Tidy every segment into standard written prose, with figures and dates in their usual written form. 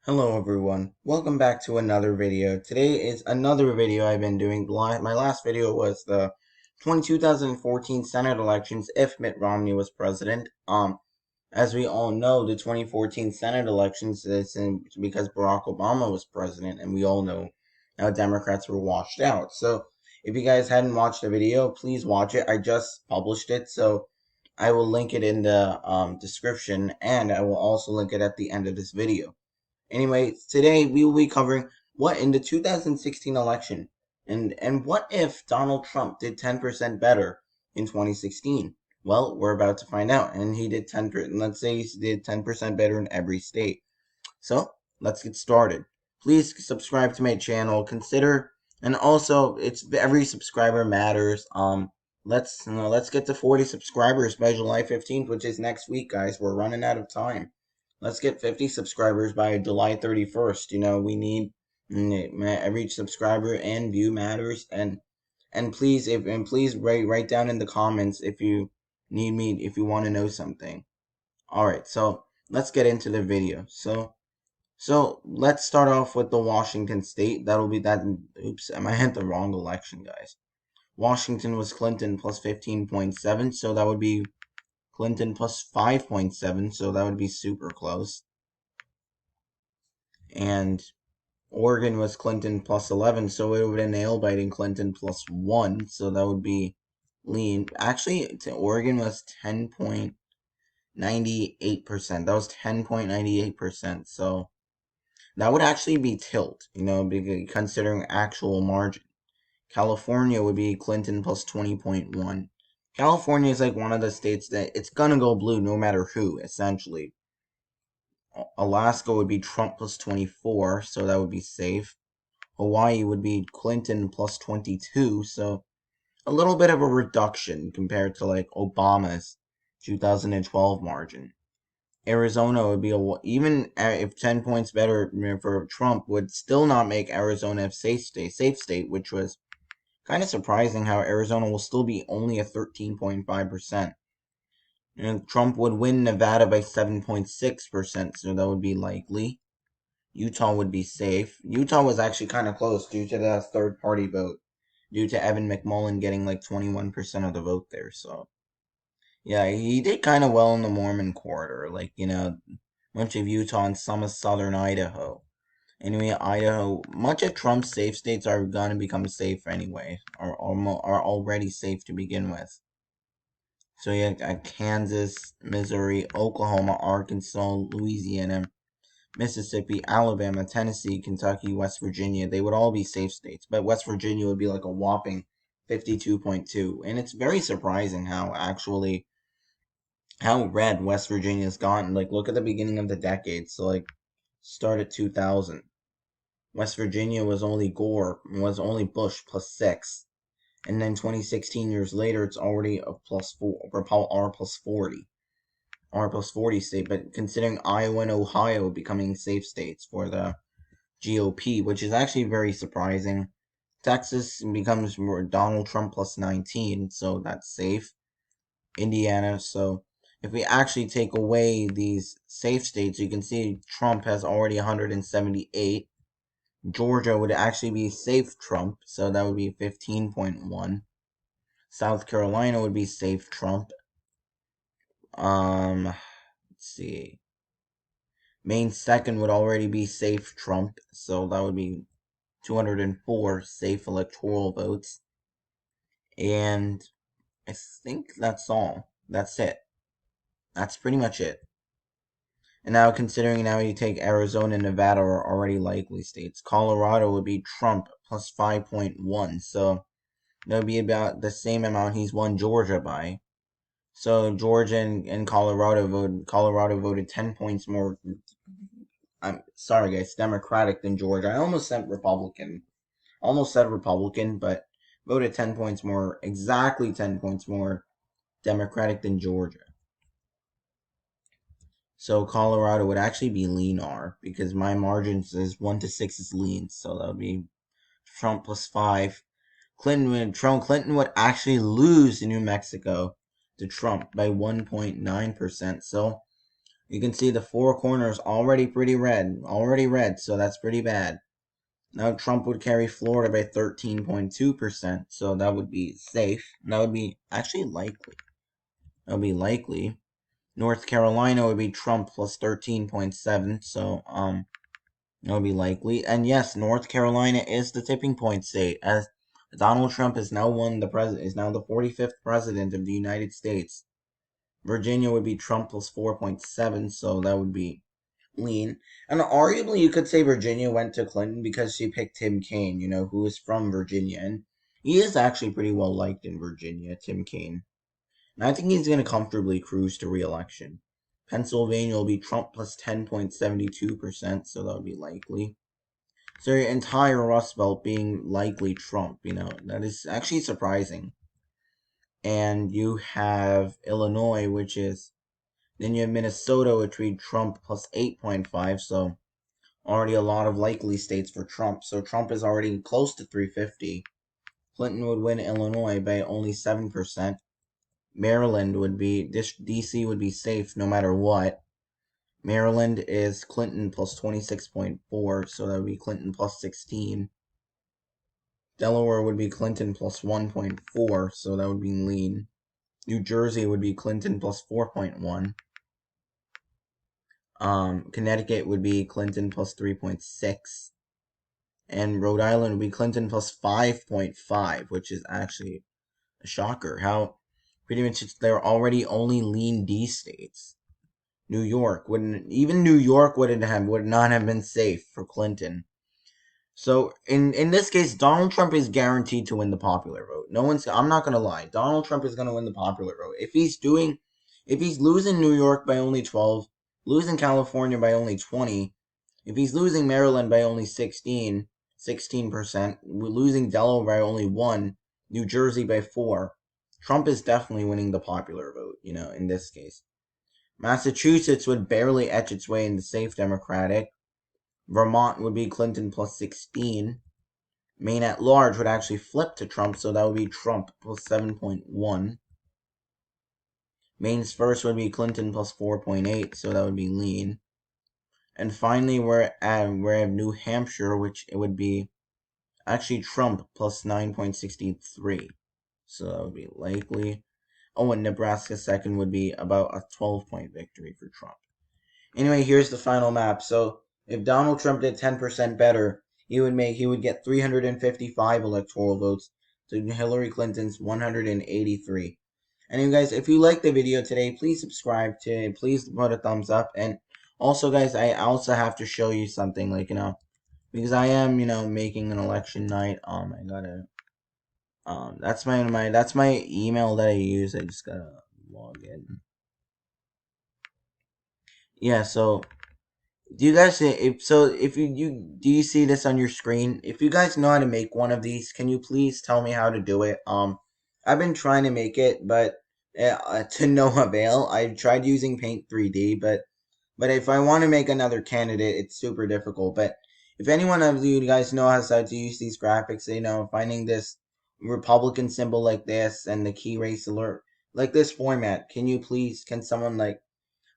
Hello everyone, welcome back to another video. Today is another video I've been doing. My last video was the 2014 Senate elections if Mitt Romney was president. As we all know, the 2014 Senate elections is because Barack Obama was president, and we all know how Democrats were washed out. So if you guys hadn't watched the video, please watch it. I just published it, so I will link it in the description, and I will also link it at the end of this video. Anyway, today we will be covering what in the 2016 election and what if Donald Trump did 10% better in 2016? Well, we're about to find out, and he did 10%. Let's say he did 10% better in every state. So let's get started. Please subscribe to my channel. And also it's every subscriber matters. Let's get to 40 subscribers by July 15th, which is next week, guys. We're running out of time. Let's get 50 subscribers by July 31st. We need every subscriber and view matters. And please write down in the comments if you want to know something. All right, so let's get into the video. So let's start off with the Washington state. That'll be that. Oops, I had the wrong election, guys. Washington was Clinton plus 15.7, so that would be Clinton plus 5.7, so that would be super close. And Oregon was Clinton plus 11, so it would have nail biting Clinton plus 1, so that would be lean. Actually, Oregon was 10.98%. That was 10.98%, so that would actually be tilt, considering actual margin. California would be Clinton plus 20.1. California is like one of the states that it's gonna go blue no matter who, essentially. Alaska would be Trump plus 24, so that would be safe. Hawaii would be Clinton plus 22, so a little bit of a reduction compared to like Obama's 2012 margin. Arizona would be even if 10 points better for Trump would still not make Arizona a safe state, which was kind of surprising how Arizona will still be only at 13.5%. And Trump would win Nevada by 7.6%, so that would be likely. Utah would be safe. Utah was actually kind of close due to the third party vote, due to Evan McMullin getting like 21% of the vote there. So, yeah, he did kind of well in the Mormon corridor, like, much of Utah and some of southern Idaho. Anyway, Idaho, much of Trump's safe states are going to become safe anyway, are already safe to begin with. So you have Kansas, Missouri, Oklahoma, Arkansas, Louisiana, Mississippi, Alabama, Tennessee, Kentucky, West Virginia. They would all be safe states, but West Virginia would be like a whopping 52.2. And it's very surprising how red West Virginia's gotten. Like, look at the beginning of the decade. So, like, start at 2000. West Virginia was only Bush plus 6. And then 2016 years later, it's already a plus 4, R plus 40. R plus 40 state, but considering Iowa and Ohio becoming safe states for the GOP, which is actually very surprising. Texas becomes more Donald Trump plus 19, so that's safe. Indiana, so if we actually take away these safe states, you can see Trump has already 178. Georgia would actually be safe Trump, so that would be 15.1. South Carolina would be safe Trump. Let's see. Maine second would already be safe Trump, so that would be 204 safe electoral votes. And I think that's all. That's it. That's pretty much it. And now, considering now you take Arizona and Nevada are already likely states. Colorado would be Trump plus 5.1, so that would be about the same amount he's won Georgia by. So Georgia and Colorado voted 10 points more. I'm sorry, guys, Democratic than Georgia. I almost said Republican, but voted 10 points more, exactly 10 points more Democratic than Georgia. So Colorado would actually be lean R because my margin says 1 to 6 is lean, so that would be Trump plus 5. Clinton would actually lose New Mexico to Trump by 1.9%. So You can see the four corners already pretty red. Already red, so that's pretty bad. Now Trump would carry Florida by 13.2%, so that would be safe. That would be actually likely. That would be likely. North Carolina would be Trump plus 13.7, so that would be likely. And yes, North Carolina is the tipping point state, as Donald Trump has now won is now the 45th president of the United States. Virginia would be Trump plus 4.7, so that would be lean. And arguably, you could say Virginia went to Clinton because she picked Tim Kaine, who is from Virginia. And he is actually pretty well liked in Virginia, Tim Kaine. And I think he's going to comfortably cruise to re-election. Pennsylvania will be Trump plus 10.72%, so that would be likely. So your entire Rust Belt being likely Trump, that is actually surprising. And you have Illinois, then you have Minnesota, which would be Trump plus 8.5, so already a lot of likely states for Trump. So Trump is already close to 350. Clinton would win Illinois by only 7%. Maryland would be, DC would be safe no matter what. Maryland is Clinton plus 26.4, so that would be Clinton plus 16. Delaware would be Clinton plus 1.4, so that would be lean. New Jersey would be Clinton plus 4.1. Connecticut would be Clinton plus 3.6. And Rhode Island would be Clinton plus 5.5, which is actually a shocker. How pretty much they're already only lean D states. New York would not have been safe for Clinton. So in this case, Donald Trump is guaranteed to win the popular vote. I'm not gonna lie. Donald Trump is gonna win the popular vote. If he's losing New York by only 12, losing California by only 20, if he's losing Maryland by only 16%, losing Delaware by only 1, New Jersey by 4, Trump is definitely winning the popular vote, in this case. Massachusetts would barely etch its way into safe Democratic. Vermont would be Clinton plus 16. Maine at large would actually flip to Trump, so that would be Trump plus 7.1. Maine's first would be Clinton plus 4.8, so that would be lean. And finally, we have New Hampshire, which it would be actually Trump plus 9.63, so that would be likely. Oh, and Nebraska second would be about a 12-point victory for Trump. Anyway, here's the final map. So if Donald Trump did 10% better, he would get 355 electoral votes to Hillary Clinton's 183. And you guys, if you liked the video today, please subscribe please put a thumbs up. And also, guys, I also have to show you something, because I am, making an election night. I gotta, that's my email that I use. I just gotta log in. Yeah, so do you guys do you see this on your screen? If you guys know how to make one of these, can you please tell me how to do it? I've been trying to make it, but to no avail. I tried using Paint 3D, but if I want to make another candidate, it's super difficult. But if anyone of you guys know how to use these graphics, finding this Republican symbol like this and the key race alert like this format, can someone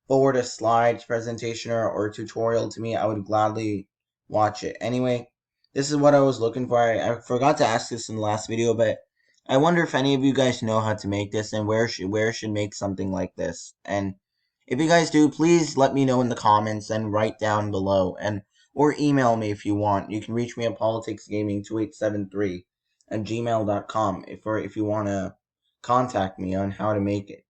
forward a slide presentation or tutorial to me? I would gladly watch it. Anyway, this is what I was looking for. I forgot to ask this in the last video, but I wonder if any of you guys know how to make this and where should make something like this. And if you guys do, please let me know in the comments and write down below, or email me if you want. You can reach me at politicsgaming2873@gmail.com if you want to contact me on how to make it.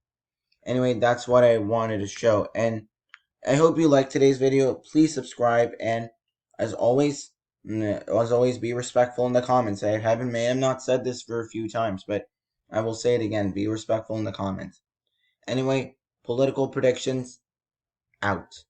Anyway, that's what I wanted to show, and I hope you liked today's video. Please subscribe, and as always, be respectful in the comments. I may have not said this for a few times, but I will say it again. Be respectful in the comments. Anyway, political predictions out.